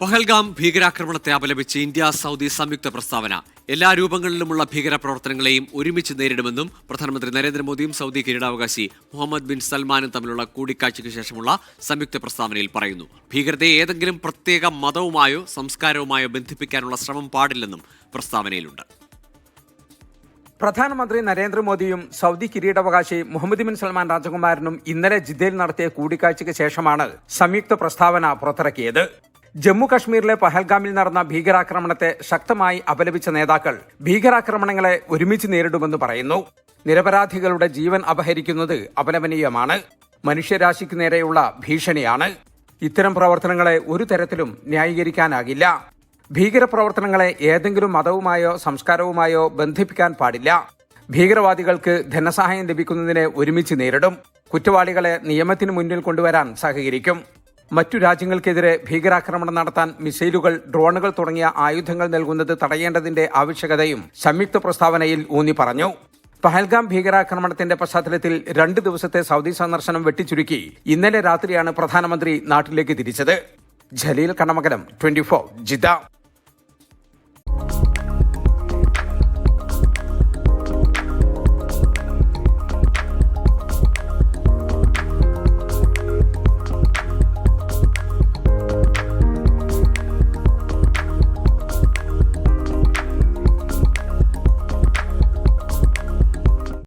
പഹൽഗാം ഭീകരാക്രമണത്തെ അപലപിച്ച് India Saudi സംയുക്ത പ്രസ്താവന. എല്ലാ രൂപങ്ങളിലുമുള്ള ഭീകരപ്രവർത്തനങ്ങളെയും ഒരുമിച്ച് നേരിടുമെന്നും പ്രധാനമന്ത്രി നരേന്ദ്രമോദിയും സൗദി കിരീടാവകാശി മുഹമ്മദ് ബിൻ സൽമാനും തമ്മിലുള്ള കൂടിക്കാഴ്ചയ്ക്ക് ശേഷമുള്ള സംയുക്ത പ്രസ്താവനയിൽ പറയുന്നു. ഭീകരതയെ ഏതെങ്കിലും പ്രത്യേക മതവുമായോ സംസ്കാരവുമായോ ബന്ധിപ്പിക്കാനുള്ള ശ്രമം പാടില്ലെന്നും പ്രസ്താവനയിലുണ്ട്. പ്രധാനമന്ത്രി നരേന്ദ്രമോദിയും സൗദി കിരീടാവകാശി മുഹമ്മദ് ബിൻ സൽമാൻ രാജകുമാരനും ഇന്നലെ ജിദ്ദയിൽ നടത്തിയ കൂടിക്കാഴ്ചയ്ക്ക് ശേഷമാണ് സംയുക്ത പ്രസ്താവന പുറത്തിറക്കിയത്. ജമ്മു കശ്മീരിലെ പഹൽഗാമിൽ നടന്ന ഭീകരാക്രമണത്തെ ശക്തമായി അപലപിച്ച നേതാക്കൾ ഭീകരാക്രമണങ്ങളെ ഒരുമിച്ച് നേരിടുമെന്ന് പറയുന്നു. നിരപരാധികളുടെ ജീവൻ അപഹരിക്കുന്നത് അപലപനീയമാണ്, മനുഷ്യരാശിക്ക് നേരെയുള്ള ഭീഷണിയാണ്. ഇത്തരം പ്രവർത്തനങ്ങളെ ഒരു തരത്തിലും ന്യായീകരിക്കാനാകില്ല. ഭീകരപ്രവർത്തനങ്ങളെ ഏതെങ്കിലും മതവുമായോ സംസ്കാരവുമായോ ബന്ധിപ്പിക്കാൻ പാടില്ല. ഭീകരവാദികൾക്ക് ധനസഹായം ലഭിക്കുന്നതിനെ ഒരുമിച്ച് നേരിടും. കുറ്റവാളികളെ നിയമത്തിന് മുന്നിൽ കൊണ്ടുവരാൻ സഹകരിക്കും. മറ്റു രാജ്യങ്ങൾക്കെതിരെ ഭീകരാക്രമണം നടത്താൻ മിസൈലുകൾ, ഡ്രോണുകൾ തുടങ്ങിയ ആയുധങ്ങൾ നൽകുന്നത് തടയേണ്ടതിന്റെ ആവശ്യകതയും സംയുക്ത പ്രസ്താവനയിൽ ഊന്നി പറഞ്ഞു. പഹൽഗാം ഭീകരാക്രമണത്തിന്റെ പശ്ചാത്തലത്തിൽ 2 ദിവസത്തെ സൗദി സന്ദർശനം വെട്ടിച്ചുരുക്കി ഇന്നലെ രാത്രിയാണ് പ്രധാനമന്ത്രി നാട്ടിലേക്ക് തിരിച്ചത്. ജലീൽ കണ്ണമംഗലം, 24 ജിദ്ദ.